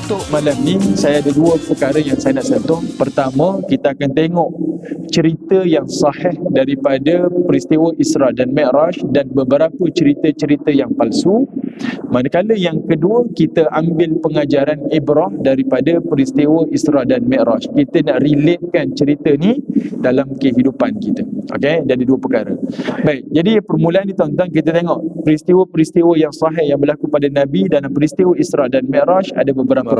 Untuk malam ni saya ada dua perkara yang saya nak sentuh. Pertama, kita akan tengok cerita yang sahih daripada peristiwa Isra dan Mi'raj dan beberapa cerita-cerita yang palsu. Manakala yang kedua, kita ambil pengajaran ibrah daripada peristiwa Isra dan Mi'raj. Kita nak relatekan cerita ni dalam kehidupan kita. Okey, jadi dua perkara. Baik, jadi permulaan ni tuan-tuan, kita tengok peristiwa-peristiwa yang sahih yang berlaku pada Nabi dalam peristiwa Isra dan Mi'raj ada beberapa.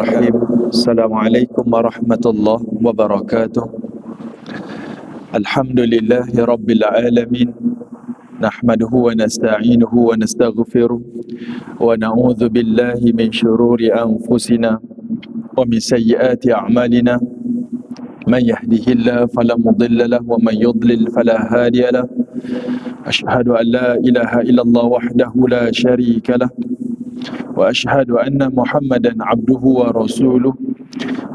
Assalamualaikum warahmatullahi wabarakatuh. Alhamdulillahi rabbil alamin. Nahmaduhu wa nasta'inuhu wa nastaghfiruh wa na'udzu billahi min shururi anfusina wa min sayyiati a'malina. Man yahdihillahu fala mudilla lahu wa man yudlil fala hadiya lahu. Asyhadu an la ilaha illallah wahdahu la syarika lah wa asyhadu anna Muhammadan abduhu wa rasuluh.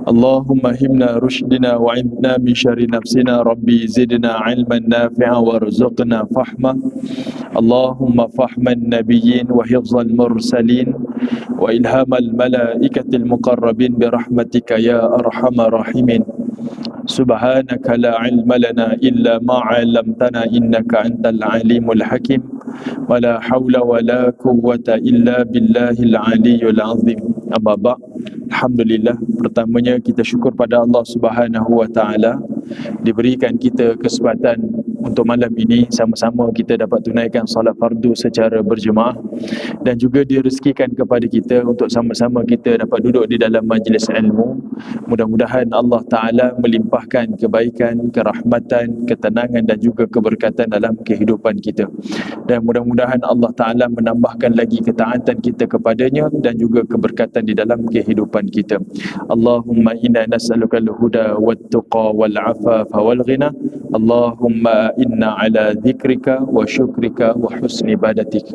Allahumma himna rushdina wa ibna min syarri nafsina. Rabbi zidna ilman nafi'a warzuqna fahma. Allahumma fahman nabiyyin wa hifzal mursalin wa ilhamal malaikatil muqarrabin birahmatika ya arhamar rahimin. Subhanaka la ilma lana illa ma 'allamtana innaka antal alimul hakim. Wala haula wala quwwata illa billahil aliyyil azim. Amma ba'. Alhamdulillah, pertamanya kita syukur pada Allah Subhanahu wa taala diberikan kita kesempatan untuk malam ini sama-sama kita dapat tunaikan solat fardu secara berjemaah dan juga direzekikan kepada kita untuk sama-sama kita dapat duduk di dalam majlis ilmu. Mudah-mudahan Allah Ta'ala melimpahkan kebaikan, kerahmatan, ketenangan dan juga keberkatan dalam kehidupan kita. Dan mudah-mudahan Allah Ta'ala menambahkan lagi ketaatan kita kepadanya dan juga keberkatan di dalam kehidupan kita. Allahumma inna nas'aluka al-huda wat-tuqa wal-afafa wal-ghina. Allahumma inna ala dhikrika wa syukrika wa husni ibadatik.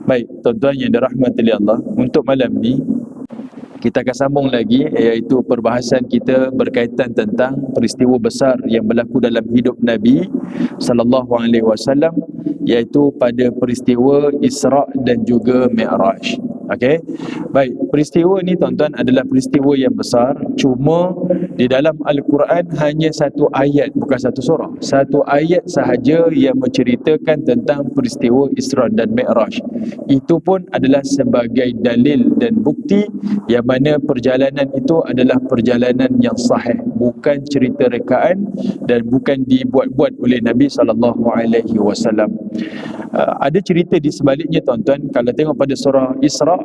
Baik, tuan-tuan yang dirahmati oleh Allah, untuk malam ni kita akan sambung lagi, iaitu perbahasan kita berkaitan tentang peristiwa besar yang berlaku dalam hidup Nabi sallallahu alaihi wasallam, iaitu pada peristiwa Isra dan juga Mi'raj. Okey. Baik, peristiwa ni tuan-tuan adalah peristiwa yang besar, cuma di dalam Al-Quran hanya satu ayat, bukan satu surah. Satu ayat sahaja yang menceritakan tentang peristiwa Isra dan Mi'raj. Itu pun adalah sebagai dalil dan bukti yang mana perjalanan itu adalah perjalanan yang sahih, bukan cerita rekaan dan bukan dibuat-buat oleh Nabi sallallahu alaihi wasallam. Ada cerita di sebaliknya tuan-tuan. Kalau tengok pada surah Isra,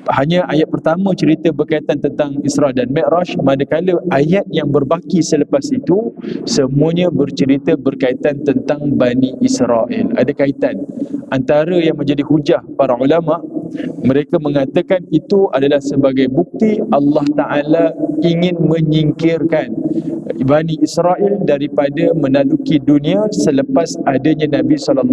hanya ayat pertama cerita berkaitan tentang Isra dan Mi'raj, manakala ayat yang berbaki selepas itu semuanya bercerita berkaitan tentang Bani Israel. Ada kaitan. Antara yang menjadi hujah para ulama, mereka mengatakan itu adalah sebagai bukti Allah Ta'ala ingin menyingkirkan Bani Israel daripada menaluki dunia selepas adanya Nabi SAW.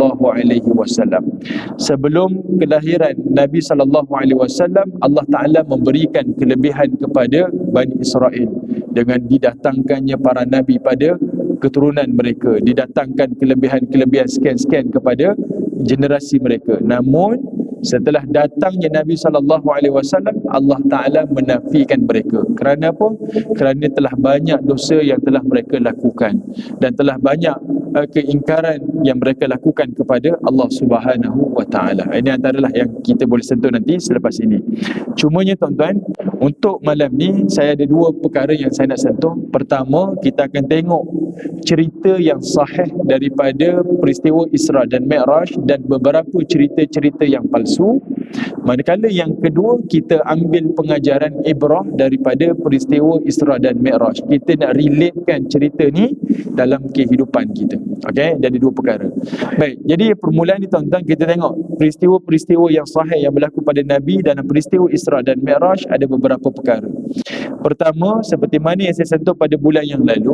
Sebelum kelahiran Nabi SAW, Allah Ta'ala memberikan kelebihan kepada Bani Israel dengan didatangkannya para Nabi pada keturunan mereka, didatangkan kelebihan-kelebihan sekian-sekian kepada generasi mereka. Namun setelah datangnya Nabi SAW, Allah Ta'ala menafikan mereka. Kerana apa? Kerana telah banyak dosa yang telah mereka lakukan dan telah banyak keingkaran yang mereka lakukan kepada Allah Subhanahu wa Ta'ala. Ini antaralah yang kita boleh sentuh nanti selepas ini. Cumanya tuan-tuan, untuk malam ni saya ada dua perkara yang saya nak sentuh. Pertama, kita akan tengok cerita yang sahih daripada peristiwa Isra dan Mi'raj dan beberapa cerita-cerita yang palsu. Manakala yang kedua, kita ambil pengajaran ibrah daripada peristiwa Isra dan Mi'raj. Kita nak relatekan cerita ni dalam kehidupan kita. Okey, jadi dua perkara. Baik, jadi permulaan ni tuan-tuan, kita tengok peristiwa-peristiwa yang sahih yang berlaku pada Nabi dalam peristiwa Isra dan Mi'raj ada beberapa perkara. Pertama, seperti mana yang saya sentuh pada bulan yang lalu,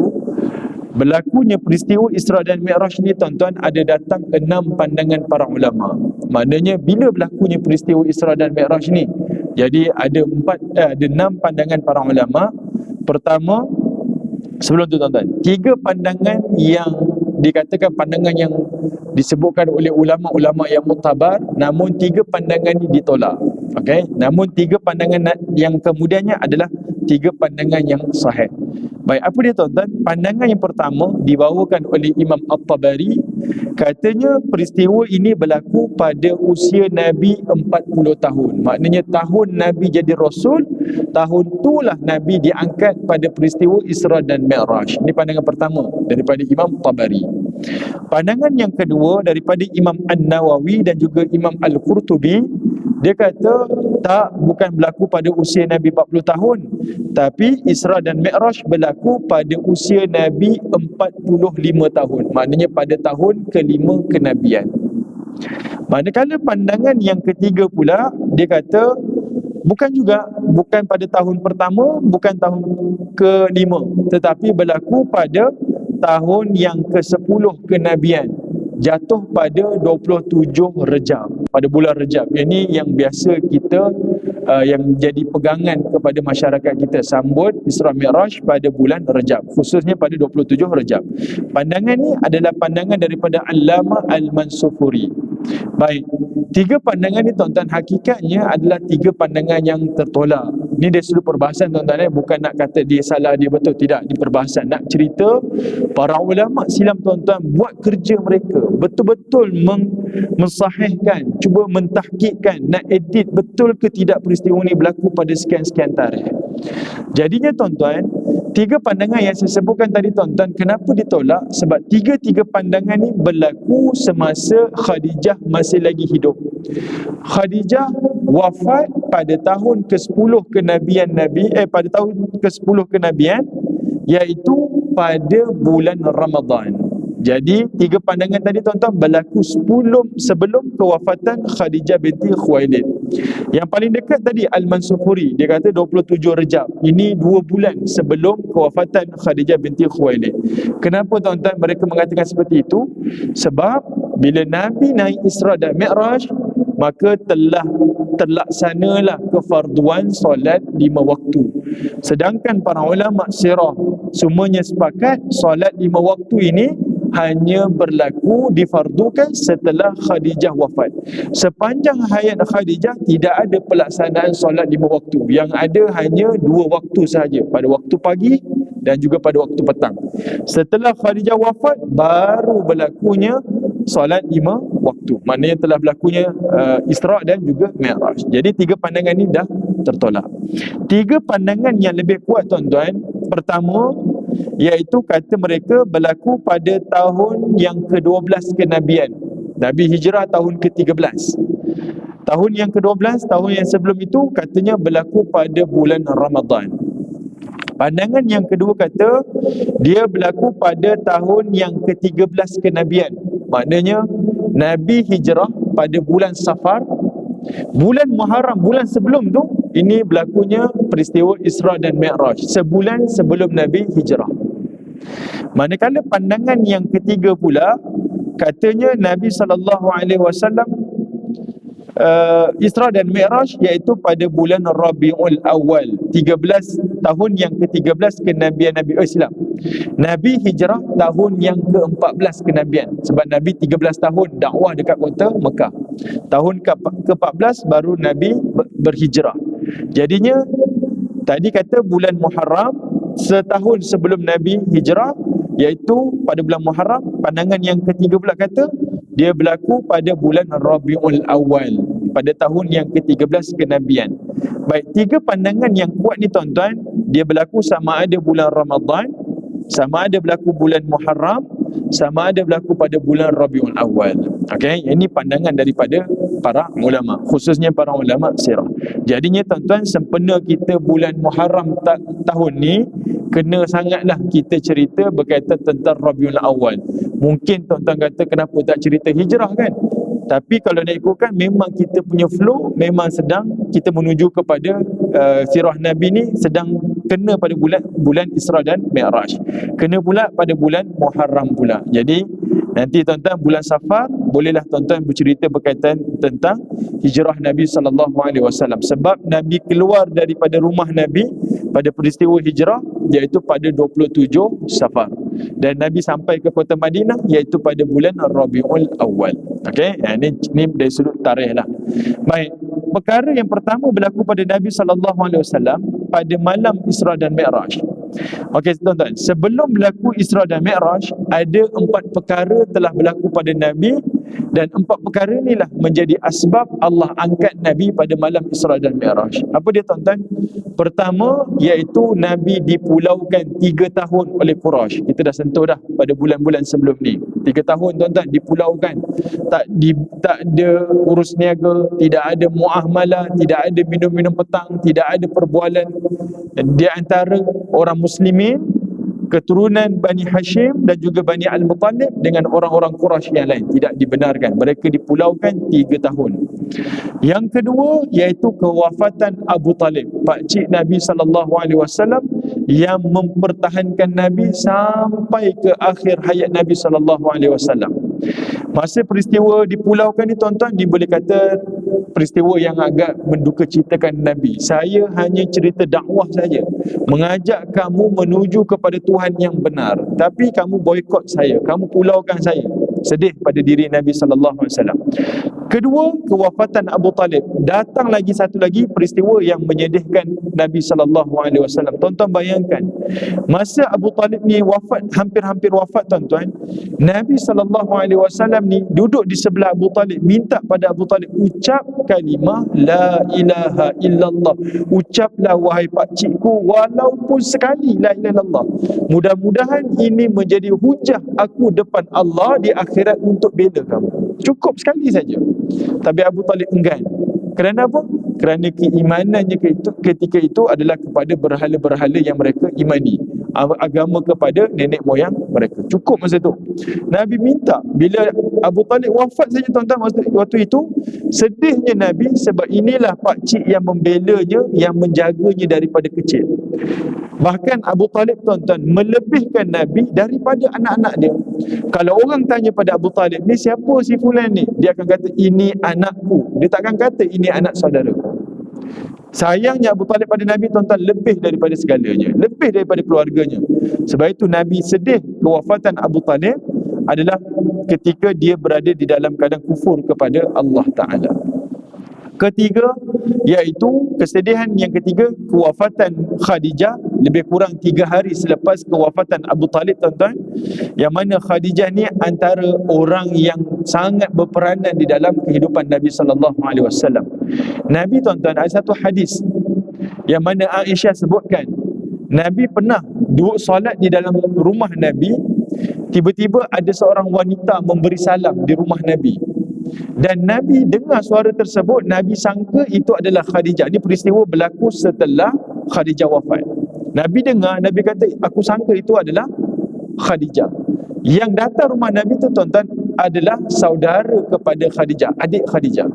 berlakunya peristiwa Isra dan Mi'raj ni tuan-tuan ada datang 6 pandangan para ulama. Maknanya bila berlakunya peristiwa Isra dan Mi'raj ni, jadi ada 6 pandangan para ulama. Pertama, sebelum tu tuan-tuan, 3 pandangan yang dikatakan pandangan yang disebutkan oleh ulama-ulama yang muktabar, namun 3 pandangan ni ditolak. Okey, namun tiga pandangan yang kemudiannya adalah tiga pandangan yang sahih. Baik, apa dia tuan-tuan? Pandangan yang pertama dibawakan oleh Imam At-Tabari, katanya peristiwa ini berlaku pada usia Nabi 40 tahun. Maknanya tahun Nabi jadi Rasul, tahun itulah Nabi diangkat pada peristiwa Isra dan Mi'raj. Ini pandangan pertama daripada Imam Tabari. Pandangan yang kedua daripada Imam An-Nawawi dan juga Imam Al-Qurtubi, dia kata tak, bukan berlaku pada usia Nabi 40 tahun, tapi Isra dan Mi'raj berlaku pada usia Nabi 45 tahun. Maknanya pada tahun kelima kenabian. Manakala pandangan yang ketiga pula, dia kata bukan pada tahun pertama, bukan tahun kelima, tetapi berlaku pada tahun yang ke-10 kenabian, jatuh pada 27 Rejab, pada bulan Rejab. Ini yang biasa kita yang jadi pegangan kepada masyarakat kita, sambut Isra Mi'raj pada bulan Rejab, khususnya pada 27 Rejab. Pandangan ni adalah pandangan daripada Allamah Al-Mansufuri. Baik, tiga pandangan ni tuan-tuan hakikatnya adalah tiga pandangan yang tertolak. Ni dari sudut perbahasan tuan-tuan, bukan nak kata dia salah dia betul, tidak. Di perbahasan nak cerita para ulama silam tuan-tuan buat kerja mereka betul-betul mensahihkan, cuba mentahqiqkan, nak edit betul ke tidak peristiwa ni berlaku pada sekian-sekian tarikh. Jadinya tuan-tuan, tiga pandangan yang saya sebutkan tadi tuan-tuan, kenapa ditolak? Sebab tiga-tiga pandangan ni berlaku semasa Khadijah masih lagi hidup. Khadijah wafat pada tahun ke-10 kenabian Nabi, pada tahun ke-10 kenabian, iaitu pada bulan Ramadan. Jadi tiga pandangan tadi tuan-tuan berlaku sebelum kewafatan Khadijah binti Khuwailid. Yang paling dekat tadi Al-Mansufuri, dia kata 27 Rejab. Ini 2 bulan sebelum kewafatan Khadijah binti Khuwailid. Kenapa tuan-tuan mereka mengatakan seperti itu? Sebab bila Nabi naik Isra dan Mi'raj, maka telah terlaksanalah kefarduan solat 5 waktu. Sedangkan para ulama sirah semuanya sepakat solat 5 waktu ini hanya berlaku difardukan setelah Khadijah wafat. Sepanjang hayat Khadijah tidak ada pelaksanaan solat 5 waktu. Yang ada hanya 2 waktu sahaja, pada waktu pagi dan juga pada waktu petang. Setelah Khadijah wafat baru berlakunya solat 5 waktu. Maknanya telah berlakunya Isra dan juga Mi'raj. Jadi tiga pandangan ni dah tertolak. Tiga pandangan yang lebih kuat tuan-tuan, pertama iaitu kata mereka berlaku pada tahun yang ke-12 kenabian. Nabi hijrah tahun ke-13. Tahun yang ke-12, tahun yang sebelum itu katanya berlaku pada bulan Ramadan. Pandangan yang kedua kata dia berlaku pada tahun yang ke-13 kenabian. Maknanya Nabi hijrah pada bulan Safar. Bulan Muharram, bulan sebelum tu, ini berlakunya peristiwa Isra dan Mi'raj, sebulan sebelum Nabi hijrah. Manakala pandangan yang ketiga pula, katanya Nabi SAW Isra dan Mi'raj iaitu pada bulan Rabiul Awal, 13 tahun yang ke-13 kenabian Nabi Islam. Nabi hijrah tahun yang ke-14 kenabian, sebab Nabi 13 tahun dakwah dekat kota Mekah. Tahun ke-14 baru Nabi berhijrah. Jadinya tadi kata bulan Muharram, setahun sebelum Nabi hijrah, iaitu pada bulan Muharram. Pandangan yang ketiga pula kata dia berlaku pada bulan Rabiul Awal, pada tahun yang ke-13 kenabian. Baik, tiga pandangan yang kuat ni tuan-tuan, dia berlaku sama ada bulan Ramadan, sama ada berlaku bulan Muharram, sama ada berlaku pada bulan Rabiul Awal. Okey, ini pandangan daripada para ulama, khususnya para ulama sirah. Jadinya tuan-tuan, sempena kita bulan Muharram tahun ni, kena sangatlah kita cerita berkaitan tentang Rabiul Awal. Mungkin tuan-tuan kata kenapa tak cerita hijrah kan? Tapi kalau nak ikutkan, memang kita punya flow memang sedang kita menuju kepada sirah Nabi ni sedang kena pada bulan Isra dan Mi'raj. Kena pula pada bulan Muharram pula. Jadi nanti tuan-tuan bulan Safar bolehlah tuan-tuan bercerita berkaitan tentang hijrah Nabi SAW. Sebab Nabi keluar daripada rumah Nabi pada peristiwa hijrah iaitu pada 27 Safar. Dan Nabi sampai ke kota Madinah iaitu pada bulan Rabiul Awal. Okey, ini dari sudut tarikh lah. Baik, perkara yang pertama berlaku pada Nabi SAW pada malam Isra dan Mi'raj. Okey tuan-tuan, sebelum berlaku Isra dan Mi'raj, ada 4 perkara telah berlaku pada Nabi, dan 4 perkara inilah menjadi asbab Allah angkat Nabi pada malam Isra dan Mi'raj. Apa dia tuan-tuan? Pertama, iaitu Nabi dipulaukan 3 tahun oleh Quraisy. Kita dah sentuh dah pada bulan-bulan sebelum ni. 3 tahun tuan-tuan dipulaukan. Tak ada urus niaga, tidak ada muamalah, tidak ada minum-minum petang, tidak ada perbualan di antara orang muslimin, keturunan Bani Hashim dan juga Bani Al-Muttalib dengan orang-orang Quraisy yang lain. Tidak dibenarkan. Mereka dipulaukan 3 tahun. Yang kedua iaitu kewafatan Abu Talib, pakcik Nabi SAW, yang mempertahankan Nabi sampai ke akhir hayat Nabi SAW. Masa peristiwa dipulaukan ni tuan-tuan, ni boleh kata peristiwa yang agak mendukacitakan Nabi. Saya hanya cerita dakwah saja, mengajak kamu menuju kepada Tuhan yang benar, tapi kamu boikot saya, kamu pulaukan saya. Sedih pada diri Nabi SAW. Kedua, kewafatan Abu Talib. Datang lagi satu lagi peristiwa yang menyedihkan Nabi SAW. Tuan-tuan bayangkan, masa Abu Talib ni wafat, hampir-hampir wafat tuan-tuan, Nabi SAW ni duduk di sebelah Abu Talib, minta pada Abu Talib, ucap kalimah La ilaha illallah. Ucaplah wahai pakcikku, walaupun sekali La ilaha illallah. Mudah-mudahan ini menjadi hujah aku depan Allah di akhirat untuk bela kamu. Cukup sekali saja. Tapi Abu Talib enggan. Kerana apa? Kerana keimanannya ketika itu adalah kepada berhala-berhala yang mereka imani, agama kepada nenek moyang mereka. Cukup masa tu. Nabi minta, bila Abu Talib wafat saja tuan-tuan waktu itu, sedihnya Nabi sebab inilah pakcik yang membelanya, yang menjaganya daripada kecil. Bahkan Abu Talib tuan-tuan melebihkan Nabi daripada anak-anak dia. Kalau orang tanya pada Abu Talib, ni siapa si fulan ni? Dia akan kata, ini anakku. Dia takkan kata, ini anak saudaraku. Sayangnya Abu Talib pada Nabi tuan-tuan lebih daripada segalanya, lebih daripada keluarganya. Sebab itu Nabi sedih kewafatan Abu Talib adalah ketika dia berada di dalam keadaan kufur kepada Allah Ta'ala. Ketiga, iaitu kesedihan yang ketiga, kewafatan Khadijah lebih kurang 3 hari selepas kewafatan Abu Talib tuan-tuan, yang mana Khadijah ni antara orang yang sangat berperanan di dalam kehidupan Nabi SAW. Nabi tuan-tuan, ada satu hadis yang mana Aisyah sebutkan, Nabi pernah duduk solat di dalam rumah Nabi, tiba-tiba ada seorang wanita memberi salam di rumah Nabi, dan Nabi dengar suara tersebut. Nabi sangka itu adalah Khadijah. Ini peristiwa berlaku setelah Khadijah wafat. Nabi dengar, Nabi kata, aku sangka itu adalah Khadijah. Yang datang rumah Nabi itu tuan-tuan adalah saudara kepada Khadijah, adik Khadijah.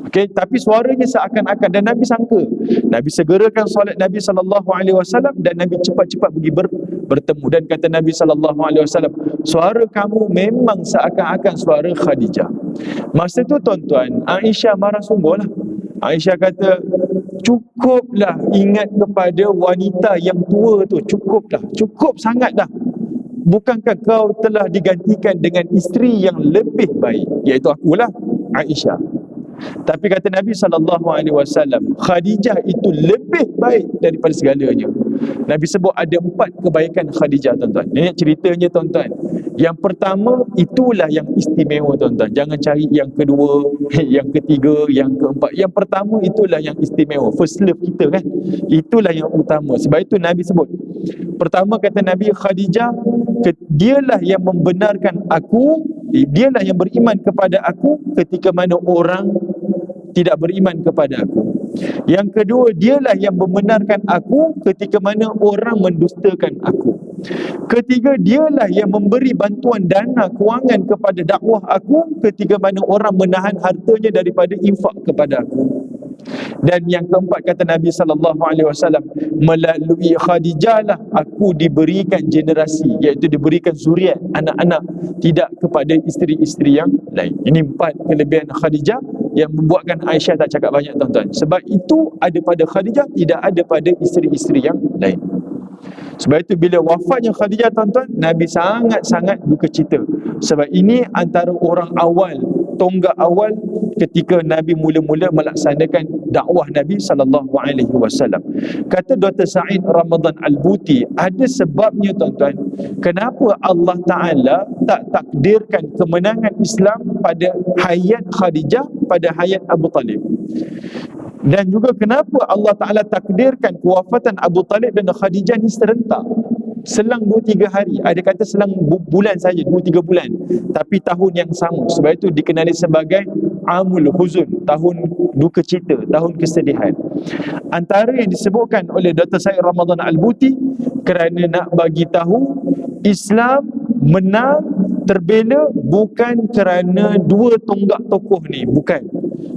Okey, tapi suaranya seakan-akan, dan Nabi sangka. Nabi segerakan solat Nabi SAW dan Nabi cepat-cepat pergi bertemu, dan kata Nabi SAW, suara kamu memang seakan-akan suara Khadijah. Masa tu tuan-tuan, Aisyah marah sungguh lah. Aisyah kata, cukuplah ingat kepada wanita yang tua tu, cukuplah, cukup sangat dah. Bukankah kau telah digantikan dengan isteri yang lebih baik, iaitu akulah, Aisyah. Tapi kata Nabi SAW, Khadijah itu lebih baik daripada segalanya. Nabi sebut ada 4 kebaikan Khadijah tuan-tuan. Ini ceritanya tuan-tuan. Yang pertama, itulah yang istimewa tuan-tuan. Jangan cari yang kedua, yang ketiga, yang keempat. Yang pertama itulah yang istimewa. First love kita kan. Itulah yang utama. Sebab itu Nabi sebut. Pertama kata Nabi, Khadijah, dialah yang membenarkan aku, dialah yang beriman kepada aku ketika mana orang tidak beriman kepada aku. Yang kedua, dialah yang membenarkan aku ketika mana orang mendustakan aku. Ketiga, dialah yang memberi bantuan dana kewangan kepada dakwah aku ketika mana orang menahan hartanya daripada infak kepada aku. Dan yang keempat kata Nabi SAW, melalui Khadijah lah aku diberikan generasi, iaitu diberikan zuriat, anak-anak, tidak kepada isteri-isteri yang lain. Ini 4 kelebihan Khadijah yang membuatkan Aisyah tak cakap banyak tuan-tuan. Sebab itu ada pada Khadijah, tidak ada pada isteri-isteri yang lain. Sebab itu bila wafatnya Khadijah tuan-tuan, Nabi sangat-sangat duka cita. Sebab ini antara orang awal, tonggak awal ketika Nabi mula-mula melaksanakan dakwah Nabi SAW. Kata Dr. Said Ramadan Al-Buti, ada sebabnya tuan-tuan, kenapa Allah Ta'ala tak takdirkan kemenangan Islam pada hayat Khadijah, pada hayat Abu Talib. Dan juga kenapa Allah Ta'ala takdirkan kewafatan Abu Talib dan Khadijah ni serentak, selang 2-3 hari. Ada kata selang bulan saja, 2-3 bulan, tapi tahun yang sama. Sebab itu dikenali sebagai Amul Huzun, tahun duka cita, tahun kesedihan. Antara yang disebutkan oleh Dr. Said Ramadan Al-Buti, kerana nak bagi tahu Islam menang terbela bukan kerana dua tonggak tokoh ni, bukan,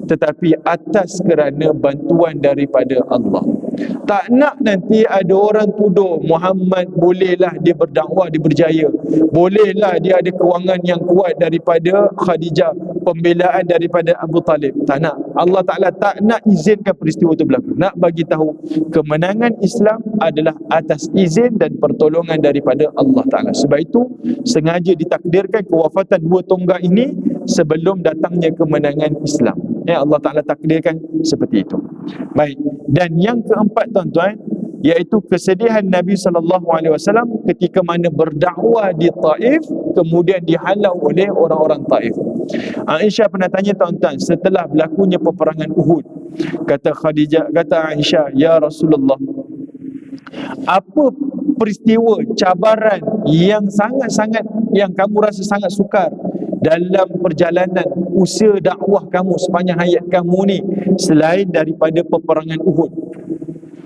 tetapi atas kerana bantuan daripada Allah. Tak nak nanti ada orang tuduh Muhammad bolehlah dia berdakwah, dia berjaya, bolehlah dia ada kewangan yang kuat daripada Khadijah, pembelaan daripada Abu Talib. Tak nak. Allah Ta'ala tak nak izinkan peristiwa itu berlaku. Nak bagi tahu kemenangan Islam adalah atas izin dan pertolongan daripada Allah Ta'ala. Sebab itu sengaja ditakdirkan kewafatan dua tonggak ini sebelum datangnya kemenangan Islam. Ya, Allah Ta'ala takdirkan seperti itu. Baik. Dan yang keempat tuan-tuan, iaitu kesedihan Nabi SAW ketika mana berdakwah di Taif, kemudian dihalau oleh orang-orang Taif. Aisyah pernah tanya tuan-tuan, setelah berlakunya peperangan Uhud, kata Aisyah, ya Rasulullah, apa peristiwa cabaran yang sangat-sangat, yang kamu rasa sangat sukar dalam perjalanan usaha dakwah kamu sepanjang hayat kamu ni, selain daripada peperangan Uhud?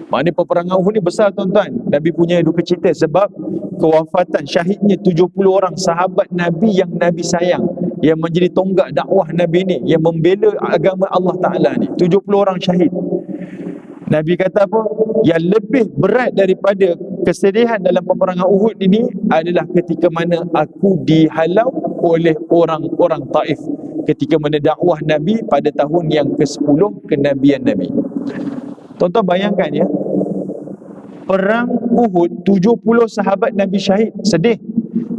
Maknanya peperangan Uhud ni besar tuan-tuan. Nabi punya duka cita sebab kewafatan, syahidnya 70 orang sahabat Nabi yang Nabi sayang, yang menjadi tonggak dakwah Nabi ni, yang membela agama Allah Ta'ala ni. 70 orang syahid. Nabi kata apa? Yang lebih berat daripada kesedihan dalam peperangan Uhud ini adalah ketika mana aku dihalau oleh orang-orang Taif ketika mana dakwah Nabi pada tahun yang ke-10 kenabian Nabi. Tuan-tuan bayangkan ya, perang Uhud 70 sahabat Nabi syahid, sedih.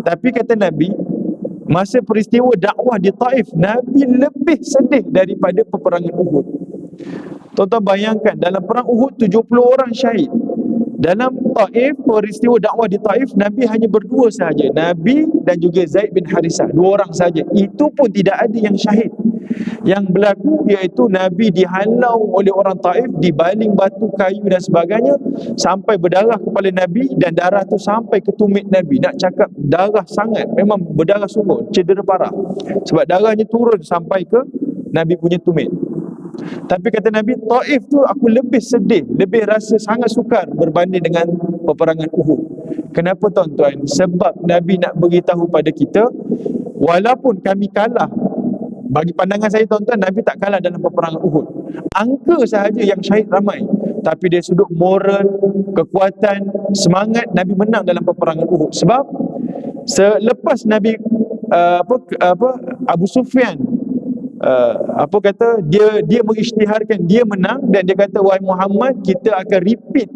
Tapi kata Nabi, masa peristiwa dakwah di Taif, Nabi lebih sedih daripada peperangan Uhud. Tuan-tuan bayangkan, dalam perang Uhud 70 orang syahid. Dalam Taif, peristiwa dakwah di Taif, Nabi hanya berdua sahaja, Nabi dan juga Zaid bin Harisah, 2 orang sahaja. Itu pun tidak ada yang syahid. Yang berlaku iaitu Nabi dihalau oleh orang Taif, dibaling batu, kayu dan sebagainya, sampai berdarah kepala Nabi, dan darah tu sampai ke tumit Nabi. Nak cakap darah sangat, memang berdarah sungguh, cedera parah, sebab darahnya turun sampai ke Nabi punya tumit. Tapi kata Nabi, Taif tu aku lebih sedih, lebih rasa sangat sukar berbanding dengan peperangan Uhud. Kenapa tuan-tuan? Sebab Nabi nak beritahu pada kita, walaupun kami kalah, bagi pandangan saya tuan-tuan, Nabi tak kalah dalam peperangan Uhud. Angka sahaja yang syahid ramai, tapi dari sudut moral, kekuatan, semangat, Nabi menang dalam peperangan Uhud. Sebab selepas Nabi Abu Sufyan dia mengisytiharkan dia menang, dan dia kata, wahai Muhammad, kita akan repeat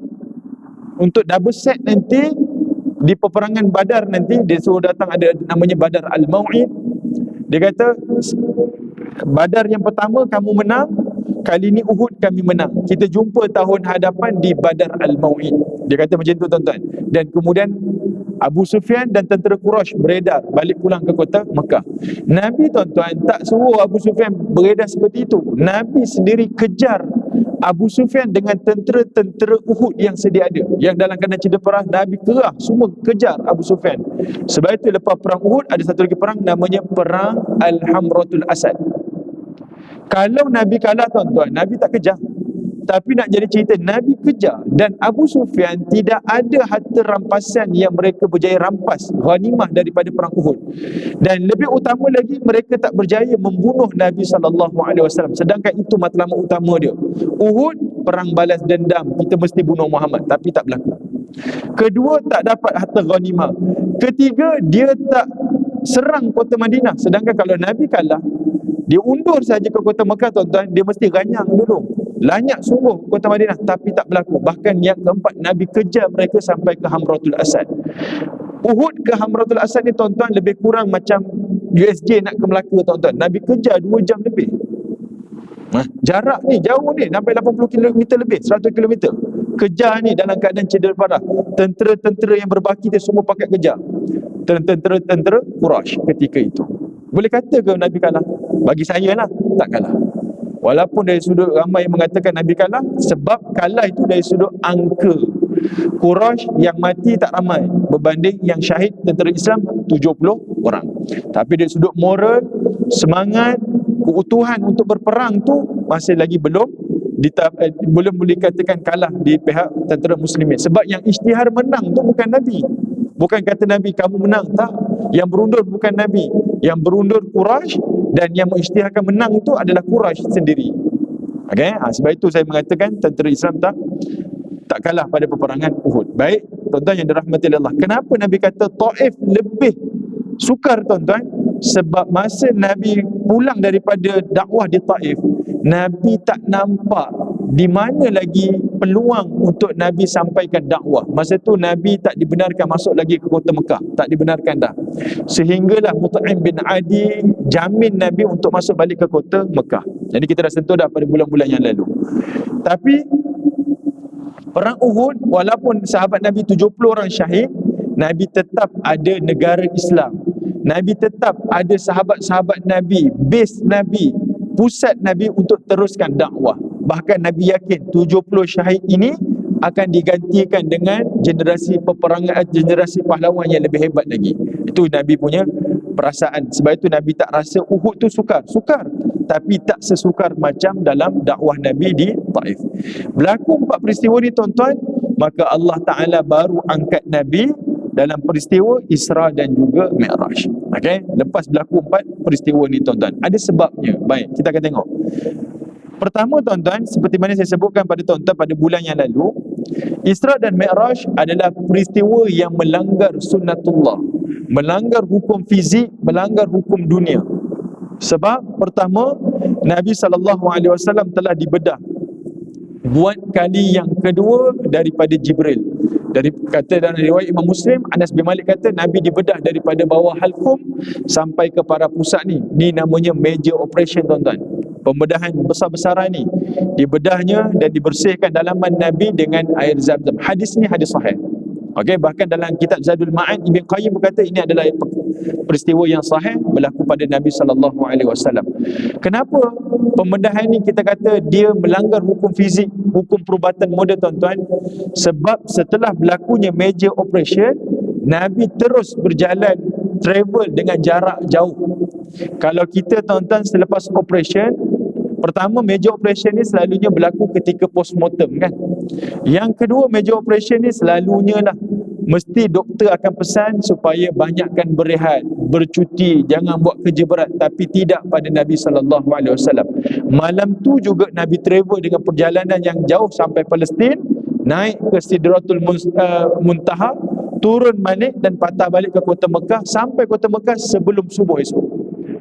untuk double set nanti di peperangan Badar nanti. Dia suruh datang, ada namanya Badar Al-Mau'id. Dia kata, Badar yang pertama kamu menang, kali ni Uhud kami menang, kita jumpa tahun hadapan di Badar Al-Mau'id. Dia kata macam tu tuan-tuan. Dan kemudian Abu Sufyan dan tentera Quraisy beredar balik pulang ke kota Mekah. Nabi tuan-tuan tak suruh Abu Sufyan beredar seperti itu. Nabi sendiri kejar Abu Sufyan dengan tentera-tentera Uhud yang sedia ada, yang dalam keadaan cedera parah. Nabi kerah semua kejar Abu Sufyan. Sebab itu lepas perang Uhud ada satu lagi perang namanya perang Al-Hamratul Asad. Kalau Nabi kalah tuan-tuan, Nabi tak kejar. Tapi nak jadi cerita, Nabi kejar, dan Abu Sufyan tidak ada harta rampasan yang mereka berjaya rampas, ghanimah daripada perang Uhud. Dan lebih utama lagi, mereka tak berjaya membunuh Nabi SAW. Sedangkan itu matlamat utama dia. Uhud, perang balas dendam, kita mesti bunuh Muhammad, tapi tak berlaku. Kedua, tak dapat harta ghanimah. Ketiga, dia tak serang kota Madinah. Sedangkan kalau Nabi kalah, dia undur saja ke kota Mekah tuan-tuan, dia mesti ganyang dulu, lanyak sungguh kota Madinah, tapi tak berlaku. Bahkan yang keempat, Nabi kejar mereka sampai ke Hamratul Asad. Uhud ke Hamratul Asad ni tuan-tuan lebih kurang macam USJ nak ke Melaka tuan-tuan. Nabi kejar 2 jam lebih. Jarak ni jauh ni, sampai 80 km lebih, 100 km. Kejar ni dalam keadaan cedera parah. Tentera-tentera yang berbaki dia semua pakai kejar. Tentera Quraisy ketika itu. Boleh kata ke Nabi kalah? Bagi saya lah, tak kalah. Walaupun dari sudut ramai yang mengatakan Nabi kalah, sebab kalah itu dari sudut angka. Quraisy yang mati tak ramai berbanding yang syahid tentera Islam 70 orang. Tapi dari sudut moral, semangat, keutuhan untuk berperang tu masih lagi belum boleh katakan kalah di pihak tentera muslimin. Sebab yang isytihar menang tu bukan Nabi. Bukan kata Nabi kamu menang, tak. Yang berundur bukan Nabi, yang berundur Quraisy, dan yang mengisytiharkan menang itu adalah Quraisy sendiri. Okey, sebab itu saya mengatakan tentera Islam tak kalah pada peperangan Uhud. Baik, tuan-tuan yang dirahmati Allah, kenapa Nabi kata Taif lebih sukar, tuan-tuan? Sebab masa Nabi pulang daripada dakwah di Taif, Nabi tak nampak di mana lagi peluang untuk Nabi sampaikan dakwah. Masa tu Nabi tak dibenarkan masuk lagi ke kota Mekah, tak dibenarkan dah. Sehinggalah Mut'im bin Adi jamin Nabi untuk masuk balik ke kota Mekah. Jadi kita dah sentuh dah pada bulan-bulan yang lalu. Tapi perang Uhud, walaupun sahabat Nabi 70 orang syahid, Nabi tetap ada negara Islam. Nabi tetap ada sahabat-sahabat Nabi, base Nabi, pusat Nabi untuk teruskan dakwah. Bahkan Nabi yakin 70 syahid ini akan digantikan dengan generasi peperangan, generasi pahlawan yang lebih hebat lagi. Itu Nabi punya perasaan. Sebab itu Nabi tak rasa Uhud tu sukar, tapi tak sesukar macam dalam dakwah Nabi di Taif. Berlaku 4 peristiwa ni, tuan-tuan, maka Allah Ta'ala baru angkat Nabi dalam peristiwa Isra dan juga Mi'raj. Okey, lepas berlaku 4 peristiwa ni, tuan-tuan, ada sebabnya. Baik, kita akan tengok. Pertama, tuan-tuan, seperti mana saya sebutkan pada tuan-tuan pada bulan yang lalu, Isra dan Mi'raj adalah peristiwa yang melanggar sunnatullah, melanggar hukum fizik, melanggar hukum dunia. Sebab pertama, Nabi SAW telah dibedah buat kali yang kedua daripada Jibril. Dari kata dalam riwayat Imam Muslim, Anas bin Malik kata Nabi dibedah daripada bawah halkum sampai ke para pusat ni. Ni namanya major operation, tuan-tuan. Pembedahan besar-besaran ni, dibedahnya dan dibersihkan dalaman Nabi dengan air Zam-Zam. Hadis ni hadis sahih. Okey, bahkan dalam kitab Zadul Ma'ad, Ibn Qayyim berkata ini adalah peristiwa yang sahih berlaku pada Nabi SAW. Kenapa pembedahan ni kita kata dia melanggar hukum fizik, hukum perubatan moden, tuan-tuan? Sebab setelah berlakunya major operation, Nabi terus berjalan, travel dengan jarak jauh. Kalau kita, tuan-tuan, selepas operation, pertama, major operation ni selalunya berlaku ketika postmortem, kan? Yang kedua, major operation ni selalunya lah mesti doktor akan pesan supaya banyakkan berehat, bercuti, jangan buat kerja berat. Tapi tidak pada Nabi SAW. Malam tu juga Nabi travel dengan perjalanan yang jauh sampai Palestin, naik ke Sidratul Muntaha, turun balik dan patah balik ke kota Mekah, sampai kota Mekah sebelum subuh esok.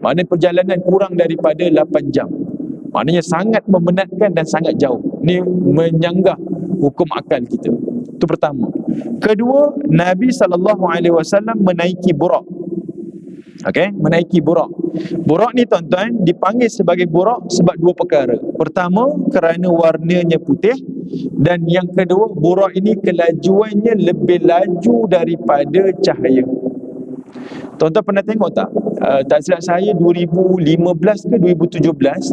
Maknanya perjalanan kurang daripada 8 jam. Maknanya sangat memenatkan dan sangat jauh. Ni menyanggah hukum akal kita. Itu pertama. Kedua, Nabi SAW menaiki Burak. Okey, menaiki Burak. Burak ni, tuan-tuan, dipanggil sebagai Burak sebab 2 perkara. Pertama, kerana warnanya putih, dan yang kedua, Burak ini kelajuannya lebih laju daripada cahaya. Tuan-tuan pernah tengok tak? Tak silap saya 2015 ke 2017,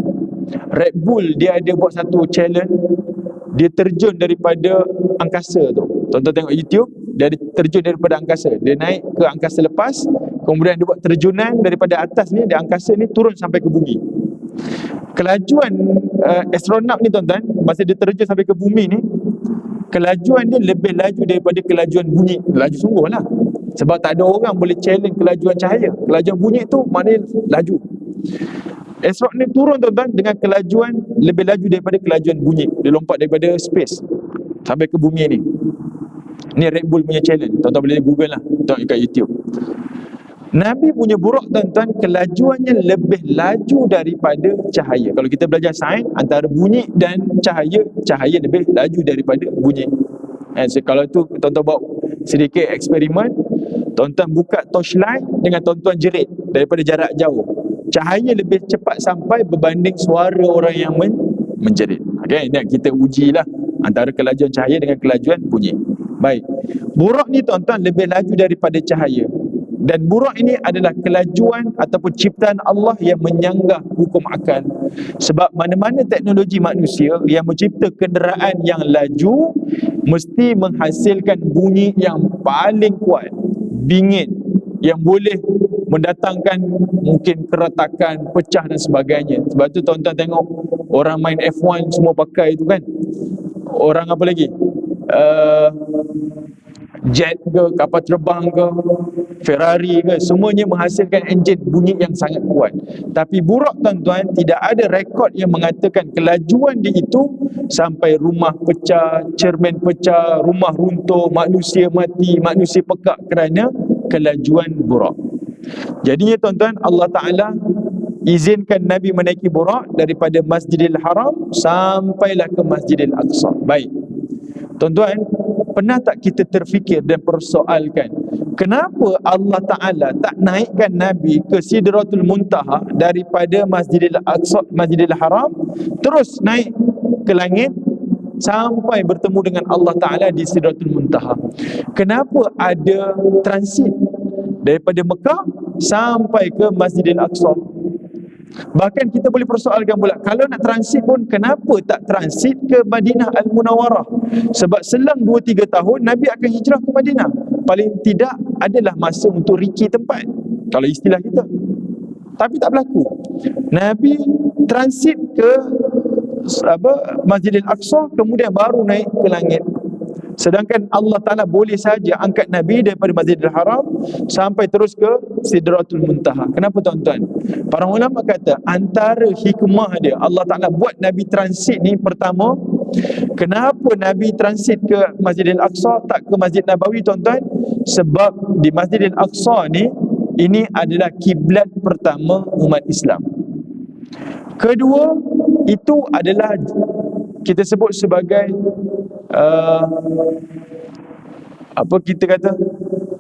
Red Bull dia ada buat satu challenge. Dia terjun daripada angkasa tu. Tuan-tuan tengok YouTube, dia terjun daripada angkasa. Dia naik ke angkasa lepas, kemudian dia buat terjunan daripada atas ni, di angkasa ni turun sampai ke bumi. Kelajuan astronaut ni, tuan-tuan, masa dia terjun sampai ke bumi ni, kelajuan dia lebih laju daripada kelajuan bunyi. Laju sungguh lah. Sebab tak ada orang boleh challenge kelajuan cahaya. Kelajuan bunyi tu maknanya laju. Astronaut ni turun, tuan-tuan, dengan kelajuan lebih laju daripada kelajuan bunyi. Dia lompat daripada space sampai ke bumi ni. Ni Red Bull punya challenge. Tuan-tuan boleh Google lah, tengok kat YouTube. Nabi punya Burak, tuan-tuan, kelajuannya lebih laju daripada cahaya. Kalau kita belajar sains, antara bunyi dan cahaya, cahaya lebih laju daripada bunyi. So, kalau tu tuan-tuan buat sedikit eksperimen, tuan-tuan buka torchlight dengan tuan-tuan jerit daripada jarak jauh. Cahaya lebih cepat sampai berbanding suara orang yang menjerit. Okay, ini kita ujilah antara kelajuan cahaya dengan kelajuan bunyi. Baik, burak ni tuan-tuan lebih laju daripada cahaya. Dan burak ini adalah kelajuan ataupun ciptaan Allah yang menyanggah hukum akal. Sebab mana-mana teknologi manusia yang mencipta kenderaan yang laju mesti menghasilkan bunyi yang paling kuat, bingit, yang boleh mendatangkan mungkin keretakan, pecah dan sebagainya. Sebab tu tuan-tuan tengok orang main F1 semua pakai itu kan. Orang apa lagi? Jet ke, kapal terbang ke, Ferrari ke, semuanya menghasilkan enjin bunyi yang sangat kuat. Tapi burak tuan-tuan, tidak ada rekod yang mengatakan kelajuan dia itu sampai rumah pecah, cermin pecah, rumah runtuh, manusia mati, manusia pekak kerana kelajuan burak. Jadinya tuan-tuan, Allah Ta'ala izinkan Nabi menaiki burak daripada Masjidil Haram sampailah ke Masjidil Aqsa. Baik, tuan-tuan, pernah tak kita terfikir dan persoalkan kenapa Allah Ta'ala tak naikkan Nabi ke Sidratul Muntaha daripada Masjidil Aqsa, Masjidil Haram, terus naik ke langit sampai bertemu dengan Allah Ta'ala di Sidratul Muntaha? Kenapa ada transit daripada Mekah sampai ke Masjidil Aqsa? Bahkan kita boleh persoalkan pula, kalau nak transit pun kenapa tak transit ke Madinah Al-Munawarah? Sebab selang 2-3 tahun Nabi akan hijrah ke Madinah. Paling tidak adalah masa untuk riki tempat, kalau istilah kita. Tapi tak berlaku. Nabi transit ke Masjidil Aqsa, kemudian baru naik ke langit. Sedangkan Allah Ta'ala boleh saja angkat Nabi daripada Masjidil Haram sampai terus ke Sidratul Muntaha. Kenapa tuan-tuan? Para ulama kata antara hikmah dia Allah Ta'ala buat Nabi transit ni, pertama, kenapa Nabi transit ke Masjidil Aqsa tak ke Masjid Nabawi tuan-tuan? Sebab di Masjidil Aqsa ni, ini adalah kiblat pertama umat Islam. Kedua, itu adalah kita sebut sebagai apa kita kata,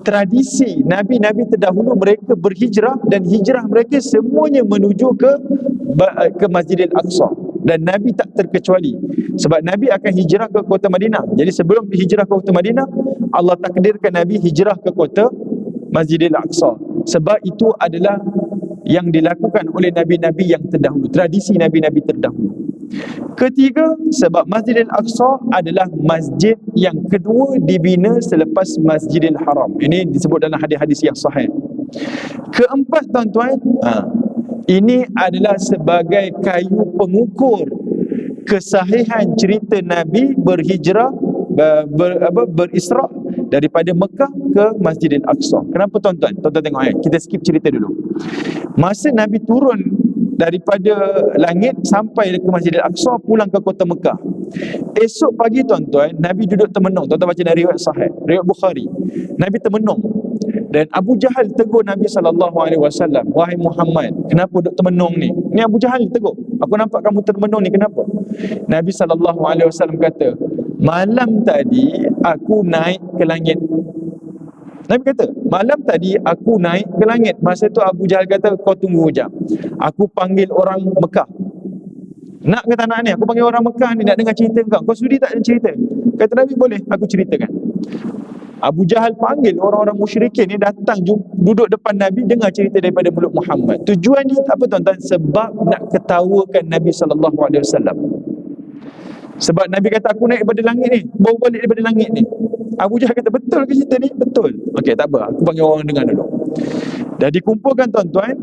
tradisi Nabi-Nabi terdahulu. Mereka berhijrah dan hijrah mereka semuanya menuju ke Masjidil Aqsa, dan Nabi tak terkecuali. Sebab Nabi akan hijrah ke kota Madinah. Jadi sebelum hijrah ke kota Madinah, Allah takdirkan Nabi hijrah ke kota Masjidil Aqsa. Sebab itu adalah yang dilakukan oleh Nabi-Nabi yang terdahulu, tradisi Nabi-Nabi terdahulu. Ketiga, sebab Masjidil Aqsa adalah masjid yang kedua dibina selepas Masjidil Haram. Ini disebut dalam hadis-hadis yang sahih. Keempat tuan-tuan, ini adalah sebagai kayu pengukur kesahihan cerita Nabi berhijrah, berisra daripada Mekah ke Masjidil Aqsa. Kenapa tuan-tuan? Tuan-tuan tengok, kita skip cerita dulu. Masa Nabi turun daripada langit sampai ke Masjidil Aqsa, pulang ke kota Mekah, esok pagi tuan-tuan, Nabi duduk termenung. Tuan-tuan baca dari riwayat sahih, riwayat Bukhari. Nabi termenung, dan Abu Jahal tegur Nabi SAW, "Wahai Muhammad, kenapa duduk termenung ni?" Ni Abu Jahal tegur, "Aku nampak kamu termenung ni, kenapa?" Nabi SAW kata, "Malam tadi aku naik ke langit." Nabi kata, "Malam tadi aku naik ke langit." Masa tu Abu Jahal kata, "Kau tunggu sekejap, aku panggil orang Mekah." "Nak ke tak nak ni? Aku panggil orang Mekah ni nak dengar cerita kau. Kau sudi tak cerita?" Kata Nabi, "Boleh, aku ceritakan." Abu Jahal panggil orang-orang musyrikin ni datang duduk depan Nabi, dengar cerita daripada mulut Muhammad. Tujuan dia apa tuan-tuan? Sebab nak ketawakan Nabi SAW. Sebab Nabi kata, "Aku naik daripada langit ni, baru balik daripada langit ni." Abu Jahal kata, "Betul ke cerita ni?" "Betul." "Okey, tak apa, aku panggil orang dengar dulu." Dah dikumpulkan tuan-tuan.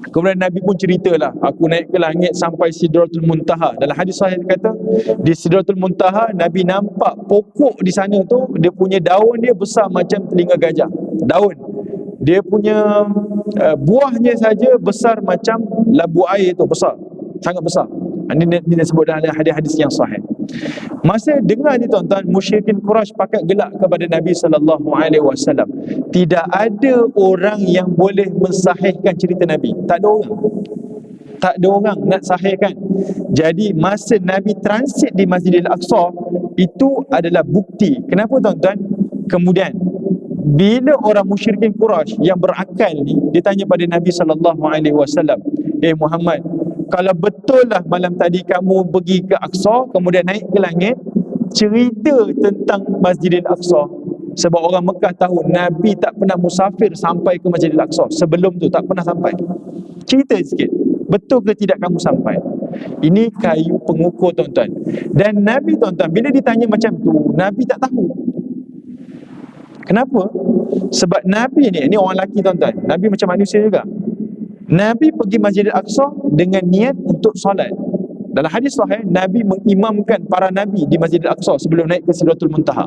Kemudian Nabi pun ceritalah, "Aku naik ke langit sampai Sidratul Muntaha." Dalam hadis sahih kata, di Sidratul Muntaha Nabi nampak pokok di sana tu, dia punya daun dia besar macam telinga gajah. Daun dia punya buahnya saja besar macam labu air tu, besar, sangat besar. Ini disebut dalam hadis-hadis yang sahih. Masa dengar ni tuan-tuan, musyrikin Quraisy pakat gelak kepada Nabi SAW. Tidak ada orang yang boleh mensahihkan cerita Nabi. Tak ada orang. Tak ada orang nak sahihkan. Jadi masa Nabi transit di Masjidil Aqsa, itu adalah bukti. Kenapa tuan-tuan? Kemudian bila orang musyrikin Quraisy yang berakal ni dia tanya pada Nabi SAW, Muhammad, kalau betul lah malam tadi kamu pergi ke Aqsa kemudian naik ke langit, cerita tentang Masjidil Aqsa. Sebab orang Mekah tahu Nabi tak pernah musafir sampai ke Masjidil Aqsa. Sebelum tu tak pernah sampai. Cerita sikit, betul ke tidak kamu sampai? Ini kayu pengukur, tuan-tuan. Dan Nabi, tuan-tuan, bila ditanya macam tu, Nabi tak tahu. Kenapa? Sebab Nabi ni orang lelaki, tuan-tuan. Nabi macam manusia juga. Nabi pergi Masjidil Aqsa dengan niat untuk solat. Dalam hadis sahih, Nabi mengimamkan para Nabi di Masjidil Aqsa sebelum naik ke Sidratul Muntaha.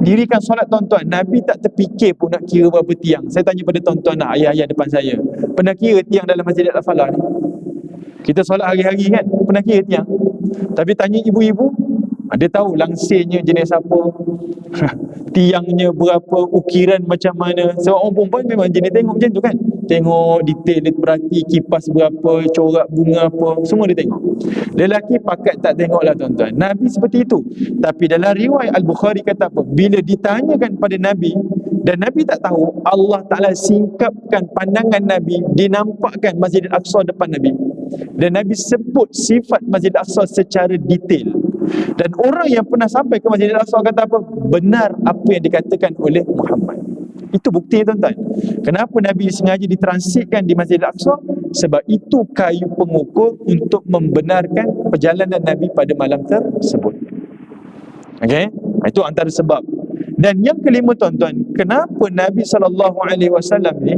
Dirikan solat, tuan-tuan, Nabi tak terfikir pun nak kira berapa tiang. Saya tanya pada tuan-tuan lah, ayah-ayah depan saya, pernah kira tiang dalam Masjidil Al-Falah ni? Kita solat hari-hari kan, pernah kira tiang? Tapi tanya ibu-ibu, dia tahu langsirnya jenis apa, tiangnya berapa, ukiran macam mana. Sebab orang perempuan memang jenis tengok macam tu kan, tengok detail, dia perhati kipas berapa, corak bunga apa, semua dia tengok. Lelaki pakat tak tengok lah, tuan-tuan. Nabi seperti itu. Tapi dalam riwayat Al-Bukhari kata apa? Bila ditanyakan pada Nabi dan Nabi tak tahu, Allah Ta'ala singkapkan pandangan Nabi, dinampakkan Masjid Al-Aqsa depan Nabi. Dan Nabi sebut sifat Masjid Al-Aqsa secara detail. Dan orang yang pernah sampai ke Masjid Al-Aqsa kata apa? Benar apa yang dikatakan oleh Muhammad. Itu bukti, tuan-tuan. Kenapa Nabi sengaja ditransitkan di Masjid Al-Aqsa? Sebab itu kayu pengukur untuk membenarkan perjalanan Nabi pada malam tersebut. Okey? Itu antara sebab. Dan yang kelima, tuan-tuan, kenapa Nabi SAW ni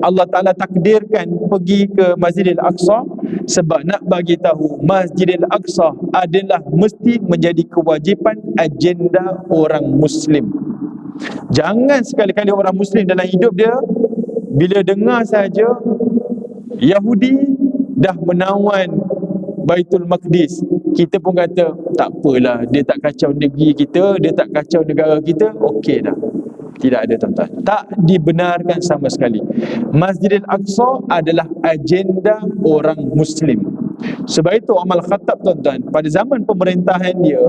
Allah Ta'ala takdirkan pergi ke Masjidil Aqsa? Sebab nak bagi tahu Masjidil Aqsa adalah mesti menjadi kewajipan agenda orang Muslim. Jangan sekali-kali orang Muslim dalam hidup dia bila dengar saja Yahudi dah menawan Baitul Maqdis, kita pun kata tak apalah, dia tak kacau negeri kita, dia tak kacau negara kita, okey dah. Tidak ada, tuan-tuan. Tak dibenarkan sama sekali. Masjidil Aqsa adalah agenda orang Muslim. Sebab itu Umar Khattab, tuan-tuan, pada zaman pemerintahan dia,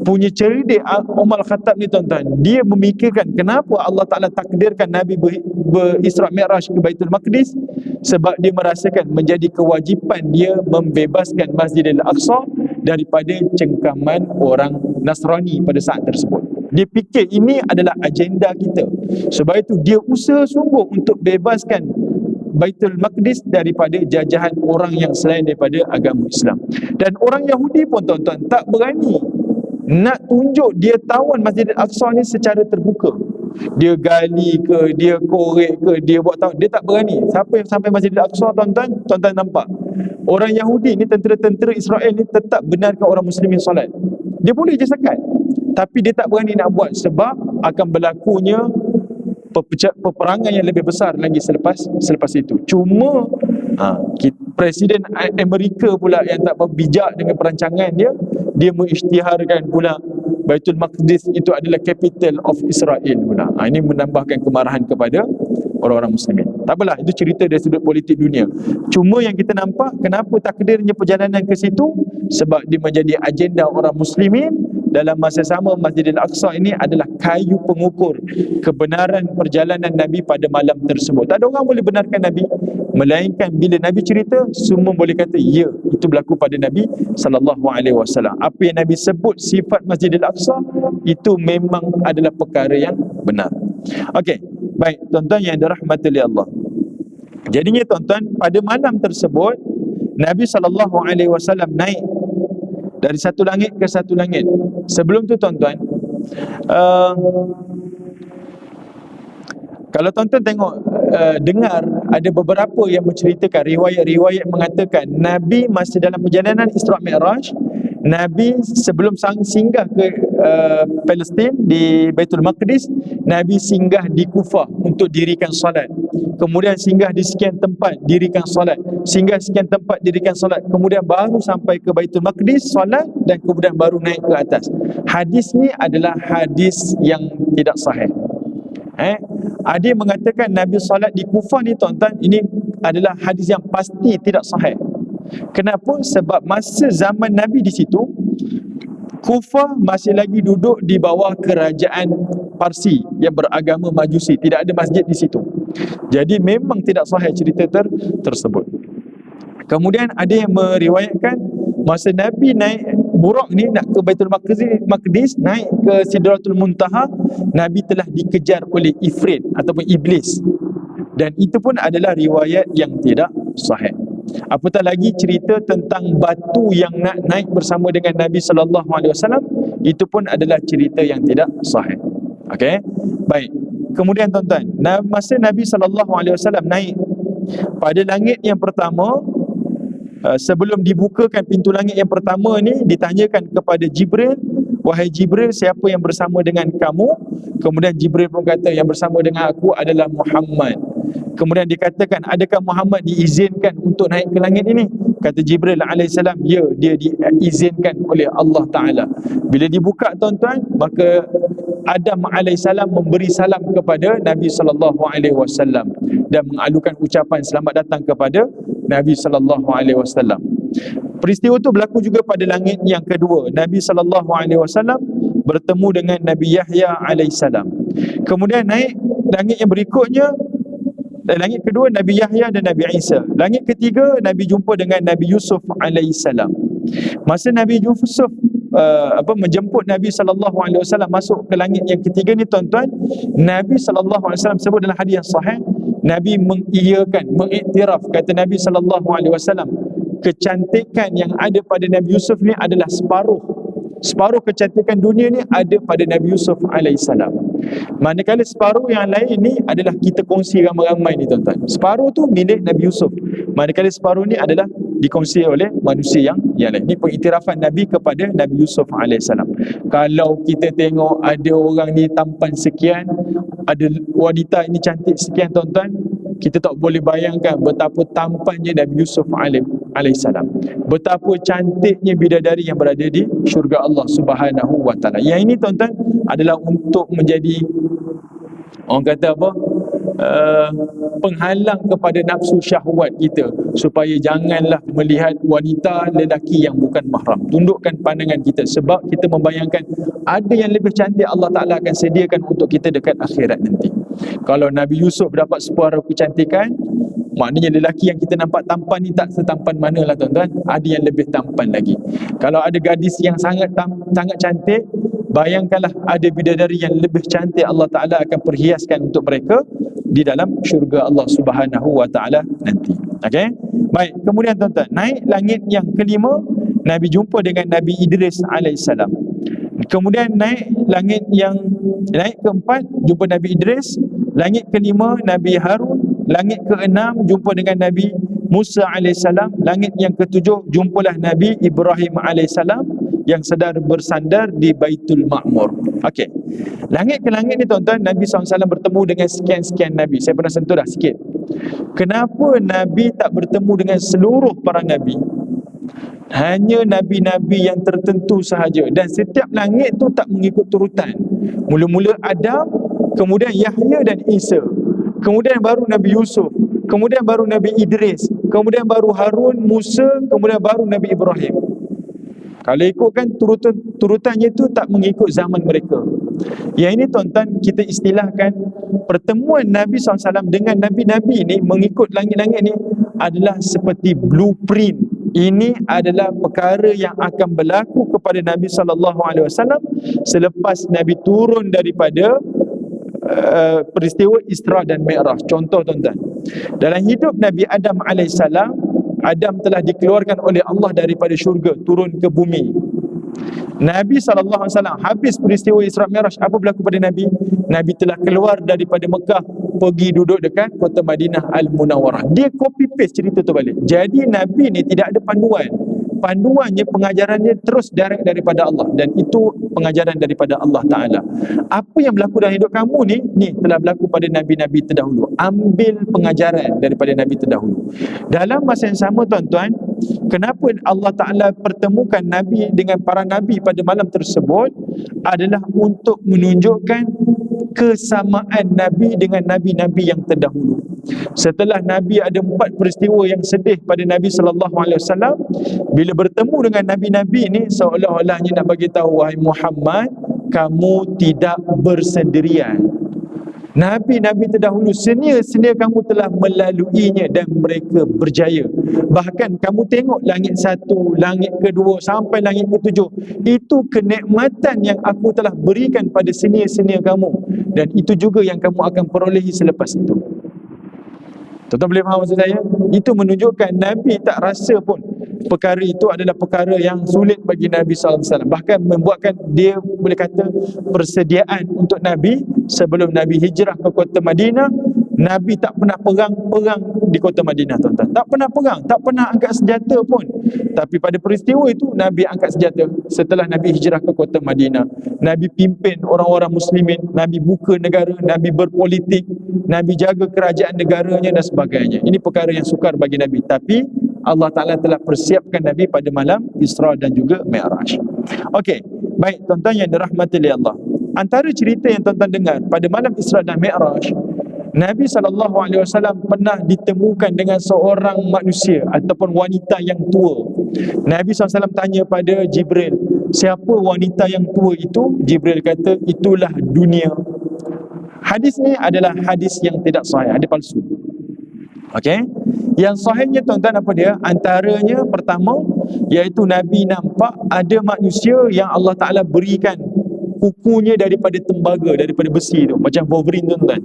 punya cerdik Umar Khattab ni, tuan-tuan, dia memikirkan kenapa Allah Ta'ala takdirkan Nabi berisra' Mi'raj ke Baitul Maqdis. Sebab dia merasakan menjadi kewajipan dia membebaskan Masjidil Aqsa daripada cengkaman orang Nasrani pada saat tersebut. Dia fikir ini adalah agenda kita. Sebab itu dia usaha sungguh untuk bebaskan Baitul Maqdis daripada jajahan orang yang selain daripada agama Islam. Dan orang Yahudi pun, tuan-tuan, tak berani nak tunjuk dia tawan Masjidil Aqsa ni secara terbuka. Dia gali ke, dia korek ke, dia buat tawan, dia tak berani. Siapa yang sampai Masjidil Aqsa, tuan-tuan, tuan-tuan nampak orang Yahudi ni, tentera-tentera Israel ni tetap benarkan orang Muslimin solat. Dia boleh je sekat, tapi dia tak berani nak buat sebab akan berlakunya peperangan yang lebih besar lagi selepas itu. Cuma Presiden Amerika pula yang tak bijak dengan perancangan dia mengisytiharkan pula Baitul Maqdis itu adalah capital of Israel pula. Ini menambahkan kemarahan kepada orang-orang muslimin. Tak apalah, itu cerita dari sudut politik dunia. Cuma yang kita nampak, kenapa takdirnya perjalanan ke situ? Sebab dia menjadi agenda orang muslimin. Dalam masa sama, Masjidil Aqsa ini adalah kayu pengukur kebenaran perjalanan Nabi pada malam tersebut. Tak ada orang boleh benarkan Nabi, melainkan bila Nabi cerita, semua boleh kata ya, itu berlaku pada Nabi SAW. Apa yang Nabi sebut sifat Masjidil Aqsa, itu memang adalah perkara yang benar. Okey, baik tuan-tuan yang dirahmati oleh Allah. Jadinya, tuan-tuan, pada malam tersebut Nabi SAW naik dari satu langit ke satu langit. Sebelum tu, tuan-tuan, kalau tuan-tuan tengok, dengar ada beberapa yang menceritakan, riwayat-riwayat mengatakan Nabi masa dalam perjalanan Isra' Mi'raj, Nabi sebelum singgah ke Palestin di Baitul Maqdis, Nabi singgah di Kufah untuk dirikan solat. Kemudian singgah di sekian tempat, dirikan solat. Singgah sekian tempat, dirikan solat. Kemudian baru sampai ke Baitul Maqdis, solat, dan kemudian baru naik ke atas. Hadis ni adalah hadis yang tidak sahih. Ada yang mengatakan Nabi solat di Kufah ni, tuan-tuan, ini adalah hadis yang pasti tidak sahih. Kenapa? Sebab masa zaman Nabi di situ, Kufah masih lagi duduk di bawah kerajaan Parsi yang beragama Majusi, tidak ada masjid di situ. Jadi memang tidak sahih cerita tersebut. Kemudian ada yang meriwayatkan masa Nabi naik burak ni nak ke Baitul Maqdis, naik ke Sidratul Muntaha, Nabi telah dikejar oleh Ifrit ataupun iblis. Dan itu pun adalah riwayat yang tidak sahih. Apatah lagi cerita tentang batu yang nak naik bersama dengan Nabi sallallahu alaihi wasallam, itu pun adalah cerita yang tidak sahih. Okey. Baik. Kemudian tuan-tuan, masa Nabi sallallahu alaihi wasallam naik pada langit yang pertama, sebelum dibukakan pintu langit yang pertama ni, ditanyakan kepada Jibril, wahai Jibril, siapa yang bersama dengan kamu? Kemudian Jibril pun kata, yang bersama dengan aku adalah Muhammad. Kemudian dikatakan, adakah Muhammad diizinkan untuk naik ke langit ini? Kata Jibril alaihissalam, ya, dia diizinkan oleh Allah Ta'ala. Bila dibuka tuan-tuan, maka Adam alaihissalam memberi salam kepada Nabi sallallahu alaihi wasallam dan mengalukan ucapan selamat datang kepada Nabi sallallahu alaihi wasallam. Peristiwa itu berlaku juga pada langit yang kedua. Nabi sallallahu alaihi wasallam bertemu dengan Nabi Yahya alaihissalam. Kemudian naik langit yang berikutnya, langit kedua Nabi Yahya dan Nabi Isa. Langit ketiga Nabi jumpa dengan Nabi Yusuf alaihissalam. Masa Nabi Yusuf menjemput Nabi sallallahu alaihi wasallam masuk ke langit yang ketiga ni tuan-tuan, Nabi sallallahu alaihi wasallam sebut dalam hadis yang sahih, Nabi mengiyakan, mengiktiraf, kata Nabi sallallahu alaihi wasallam, kecantikan yang ada pada Nabi Yusuf ni adalah separuh kecantikan dunia ni ada pada Nabi Yusuf alaihissalam. Manakala separuh yang lain ni adalah kita kongsi ramai-ramai ni tuan-tuan. Separuh tu milik Nabi Yusuf, manakala separuh ni adalah dikongsi oleh manusia yang lain. Ini pengiktirafan Nabi kepada Nabi Yusuf alaihissalam. Kalau kita tengok ada orang ni tampan sekian, ada wanita ini cantik sekian tuan-tuan, kita tak boleh bayangkan betapa tampannya Nabi Yusuf alaihissalam, betapa cantiknya bidadari yang berada di syurga Allah Subhanahu wa taala. Yang ini tuan-tuan adalah untuk menjadi, orang kata apa, penghalang kepada nafsu syahwat kita, supaya janganlah melihat wanita lelaki yang bukan mahram. Tundukkan pandangan kita, sebab kita membayangkan ada yang lebih cantik Allah Ta'ala akan sediakan untuk kita dekat akhirat nanti. Kalau Nabi Yusuf dapat separuh kecantikan, maknanya lelaki yang kita nampak tampan ni tak setampan manalah tuan-tuan, ada yang lebih tampan lagi. Kalau ada gadis yang sangat cantik, bayangkanlah ada bidadari yang lebih cantik, Allah Ta'ala akan perhiaskan untuk mereka di dalam syurga Allah Subhanahu wa taala nanti. Okey. Baik, kemudian tuan-tuan, naik langit yang kelima, Nabi jumpa dengan Nabi Idris alaihissalam. Kemudian naik keempat, jumpa Nabi Idris. Langit kelima Nabi Harun. Langit keenam jumpa dengan Nabi Musa alaihissalam. Langit yang ketujuh jumpalah Nabi Ibrahim alaihissalam yang sedang bersandar di Baitul Ma'mur. Okey. Langit ke langit ni tuan-tuan, Nabi SAW bertemu dengan sekian-sekian Nabi. Saya pernah sentuh dah sikit. Kenapa Nabi tak bertemu dengan seluruh para Nabi? Hanya Nabi-Nabi yang tertentu sahaja. Dan setiap langit tu tak mengikut turutan. Mula-mula Adam, kemudian Yahya dan Isa, kemudian baru Nabi Yusuf, kemudian baru Nabi Idris, kemudian baru Harun, Musa, kemudian baru Nabi Ibrahim. Kalau ikutkan turutannya itu tak mengikut zaman mereka. Yang ini tuan-tuan, kita istilahkan pertemuan Nabi SAW dengan Nabi-Nabi ini mengikut langit-langit ini adalah seperti blueprint. Ini adalah perkara yang akan berlaku kepada Nabi SAW selepas Nabi turun daripada peristiwa Isra dan Mi'raj. Contoh tuan-tuan, dalam hidup Nabi Adam alaihissalam, Adam telah dikeluarkan oleh Allah daripada syurga, turun ke bumi. Nabi SAW habis peristiwa Isra Mi'raj, apa berlaku pada Nabi? Nabi telah keluar daripada Mekah, pergi duduk dekat kota Madinah Al-Munawwarah. Dia copy paste cerita tu balik. Jadi Nabi ni tidak ada panduannya, pengajarannya terus direct daripada Allah, dan itu pengajaran daripada Allah Ta'ala. Apa yang berlaku dalam hidup kamu ni telah berlaku pada Nabi-Nabi terdahulu. Ambil pengajaran daripada Nabi terdahulu. Dalam masa yang sama tuan-tuan, kenapa Allah Ta'ala pertemukan Nabi dengan para Nabi pada malam tersebut adalah untuk menunjukkan kesamaan Nabi dengan Nabi-Nabi yang terdahulu. Setelah Nabi ada 4 peristiwa yang sedih pada Nabi SAW, bila bertemu dengan Nabi-Nabi ini, seolah-olahnya nak bagi tahu, wahai Muhammad, kamu tidak bersendirian. Nabi-Nabi terdahulu, senior-senior kamu telah melaluinya dan mereka berjaya. Bahkan kamu tengok langit 1, langit kedua sampai langit ke-7. Itu kenikmatan yang aku telah berikan pada senior-senior kamu, dan itu juga yang kamu akan perolehi selepas itu. Tuan-tuan boleh faham maksud saya? Itu menunjukkan Nabi tak rasa pun perkara itu adalah perkara yang sulit bagi Nabi SAW. Bahkan membuatkan dia, boleh kata, persediaan untuk Nabi sebelum Nabi hijrah ke kota Madinah. Nabi tak pernah perang di kota Madinah, tuan-tuan. Tak pernah perang, tak pernah angkat senjata pun. Tapi pada peristiwa itu, Nabi angkat senjata. Setelah Nabi hijrah ke kota Madinah, Nabi pimpin orang-orang muslimin, Nabi buka negara, Nabi berpolitik, Nabi jaga kerajaan negaranya dan sebagainya. Ini perkara yang sukar bagi Nabi. Tapi Allah Ta'ala telah persiapkan Nabi pada malam Isra dan juga Mi'raj. Okey, baik tuan-tuan yang dirahmati oleh Allah. Antara cerita yang tuan-tuan dengar pada malam Isra dan Mi'raj, Nabi SAW pernah ditemukan dengan seorang manusia ataupun wanita yang tua. Nabi SAW tanya pada Jibril, siapa wanita yang tua itu? Jibril kata, itulah dunia. Hadis ni adalah hadis yang tidak sahih, ada palsu. Okey, yang sahihnya tuan-tuan apa dia? Antaranya pertama, iaitu Nabi nampak ada manusia yang Allah Ta'ala berikan kukunya daripada tembaga, daripada besi tu, macam Wolverine, tuan-tuan.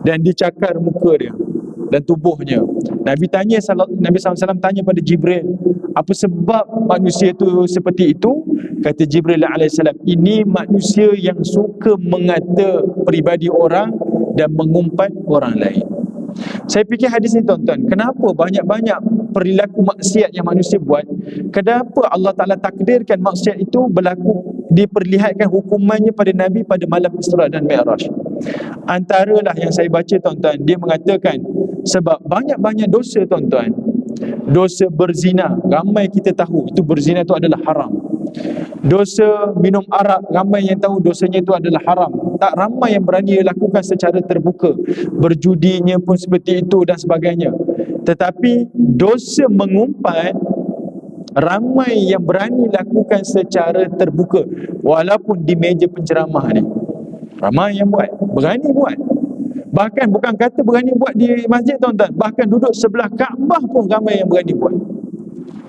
Dan dia cakar muka dia dan tubuhnya. Nabi SAW tanya pada Jibril, apa sebab manusia itu seperti itu? Kata Jibril AS, ini manusia yang suka mengata peribadi orang dan mengumpat orang lain. Saya fikir hadis ni, tuan-tuan, kenapa banyak-banyak perilaku maksiat yang manusia buat, kenapa Allah Ta'ala takdirkan maksiat itu berlaku, diperlihatkan hukumannya pada Nabi pada malam Isra dan Mi'raj? Antaralah yang saya baca, tuan-tuan, dia mengatakan sebab banyak-banyak dosa, tuan-tuan. Dosa berzina, ramai kita tahu itu berzina itu adalah haram. Dosa minum arak, ramai yang tahu dosanya itu adalah haram. Tak ramai yang berani lakukan secara terbuka. Berjudinya pun seperti itu dan sebagainya. Tetapi dosa mengumpat, ramai yang berani lakukan secara terbuka, walaupun di meja penceramah ni. Ramai yang buat, berani buat. Bahkan bukan kata berani buat di masjid, tuan-tuan, bahkan duduk sebelah Kaabah pun ramai yang berani buat.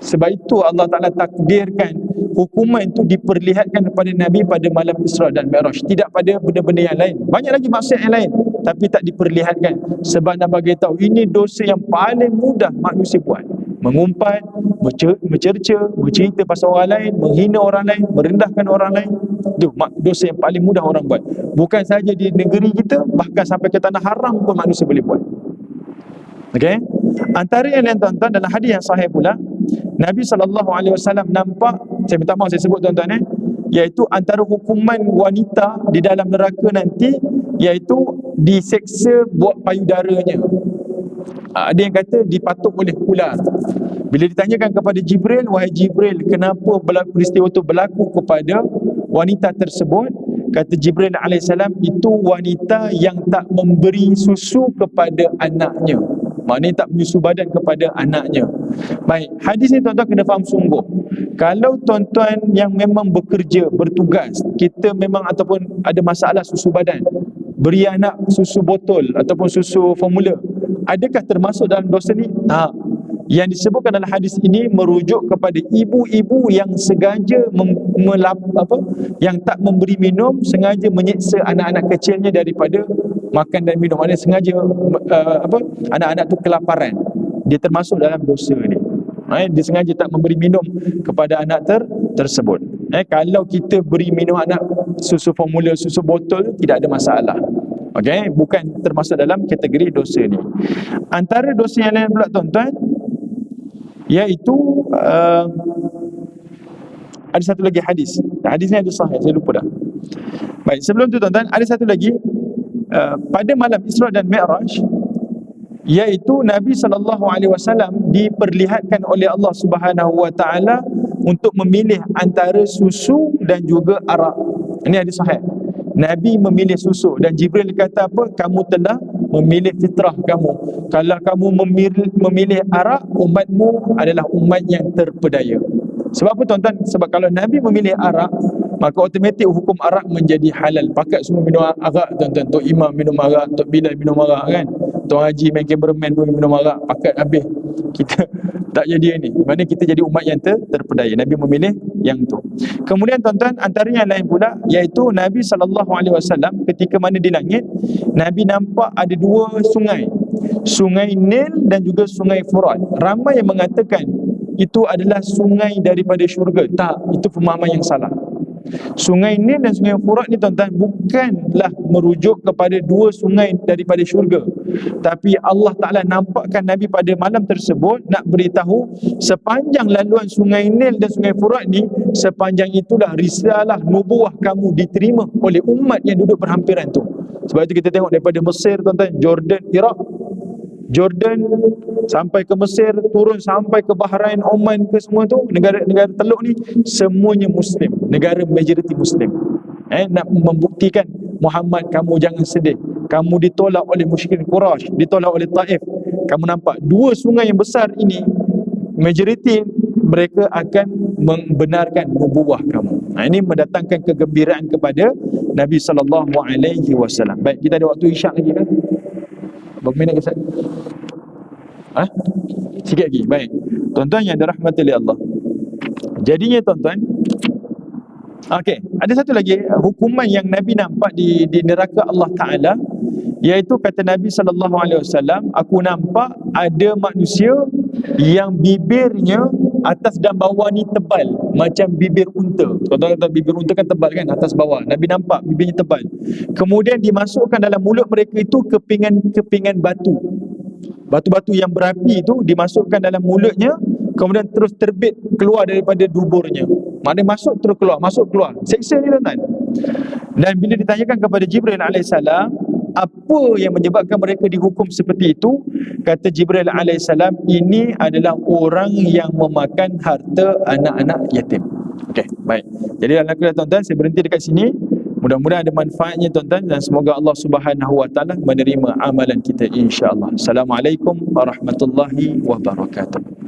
Sebab itu Allah Ta'ala takdirkan hukuman itu diperlihatkan kepada Nabi pada malam Isra dan Mi'raj, tidak pada benda-benda yang lain. Banyak lagi maksiat yang lain, tapi tak diperlihatkan. Sebab nak bagi tahu, ini dosa yang paling mudah manusia buat. Mengumpat, mencerca, bercerita pasal orang lain, menghina orang lain, merendahkan orang lain. Itu dosa yang paling mudah orang buat. Bukan saja di negeri kita, bahkan sampai ke tanah haram pun manusia boleh buat. Okey. Antara yang lain, tuan-tuan, dalam hadis yang sahih pula, Nabi SAW nampak, saya minta maaf saya sebut, tuan-tuan, iaitu antara hukuman wanita di dalam neraka nanti, iaitu diseksa buat payudaranya. Ada yang kata dipatuk oleh ular. Bila ditanyakan kepada Jibril, wahai Jibril, kenapa peristiwa itu berlaku kepada wanita tersebut? Kata Jibril AS, itu wanita yang tak memberi susu kepada anaknya. Maknanya tak menyusu badan kepada anaknya. Baik, hadis ni tuan-tuan kena faham sungguh. Kalau tuan-tuan yang memang bekerja, bertugas, kita memang ataupun ada masalah susu badan, beri anak susu botol ataupun susu formula, adakah termasuk dalam dosa ni? Tak. Yang disebutkan dalam hadis ini merujuk kepada ibu-ibu yang sengaja yang tak memberi minum, sengaja menyiksa anak-anak kecilnya daripada makan dan minum. Ada sengaja anak-anak tu kelaparan. Dia termasuk dalam dosa ni. Dia sengaja tak memberi minum kepada anak tersebut. Kalau kita beri minum anak susu formula, susu botol, tidak ada masalah. Okey, bukan termasuk dalam kategori dosa ni. Antara dosa yang lain pula, tuan-tuan, iaitu ada satu lagi hadis. Hadis ni ada sahih, saya lupa dah. Baik, sebelum tu, tuan-tuan, ada satu lagi pada malam Isra dan Mi'raj, iaitu Nabi SAW diperlihatkan oleh Allah Subhanahu Wa Taala untuk memilih antara susu dan juga arak. Ini hadis sahih. Nabi memilih susuk, dan Jibril kata apa? Kamu telah memilih fitrah kamu. Kalau kamu memilih arak, umatmu adalah umat yang terpedaya. Sebab apa tuan-tuan? Sebab kalau Nabi memilih arak, maka automatik hukum arak menjadi halal. Pakat semua minum arak tuan-tuan. Tok Imam minum arak, Tok Bilal minum arak kan, Tuan Haji main cameraman pun minum arak. Pakat habis. Kita tak jadi ini. Mana kita jadi umat yang terpedaya. Nabi memilih yang tu. Kemudian tuan-tuan, antaranya yang lain pula, iaitu Nabi SAW ketika mana di langit, Nabi nampak ada dua sungai, Sungai Nil dan juga Sungai Furat. Ramai yang mengatakan itu adalah sungai daripada syurga. Tak, itu pemahaman yang salah. Sungai Nil dan Sungai Furat ni tuan-tuan bukanlah merujuk kepada dua sungai daripada syurga, tapi Allah Ta'ala nampakkan Nabi pada malam tersebut nak beritahu sepanjang laluan Sungai Nil dan Sungai Furat ni, sepanjang itulah risalah nubuah kamu diterima oleh umat yang duduk berhampiran tu. Sebab itu kita tengok daripada Mesir tuan-tuan, Jordan, Iraq, Jordan sampai ke Mesir, turun sampai ke Bahrain, Oman ke semua tu, negara-negara Teluk ni semuanya Muslim, negara majoriti Muslim. Nak membuktikan Muhammad, kamu jangan sedih, kamu ditolak oleh musyrikin Quraisy, ditolak oleh Taif. Kamu nampak dua sungai yang besar ini, majoriti mereka akan membenarkan nubuah kamu. Ini mendatangkan kegembiraan kepada Nabi SAW. Baik, kita ada waktu isyak lagi kan? Berapa minit Ustaz? Sikit lagi. Baik. Tuan-tuan yang dirahmati oleh Allah. Jadinya tuan-tuan, okey, ada satu lagi hukuman yang Nabi nampak di neraka Allah Taala, iaitu kata Nabi SAW, aku nampak ada manusia yang bibirnya atas dan bawah ni tebal macam bibir unta. Tuan-tuan kata bibir unta kan tebal kan, atas bawah. Nabi nampak bibirnya tebal. Kemudian dimasukkan dalam mulut mereka itu kepingan batu. Batu-batu yang berapi itu dimasukkan dalam mulutnya, kemudian terus terbit keluar daripada duburnya. Maknanya masuk terus keluar, masuk keluar. Seksa ni tuan-tuan. Dan bila ditanyakan kepada Jibril AS, apa yang menyebabkan mereka dihukum seperti itu? Kata Jibril AS, ini adalah orang yang memakan harta anak-anak yatim. Okey, baik. Jadi alhamdulillah tuan-tuan, saya berhenti dekat sini. Mudah-mudahan ada manfaatnya tuan-tuan, dan semoga Allah Subhanahu Wa Taala menerima amalan kita insya-Allah. Assalamualaikum warahmatullahi wabarakatuh.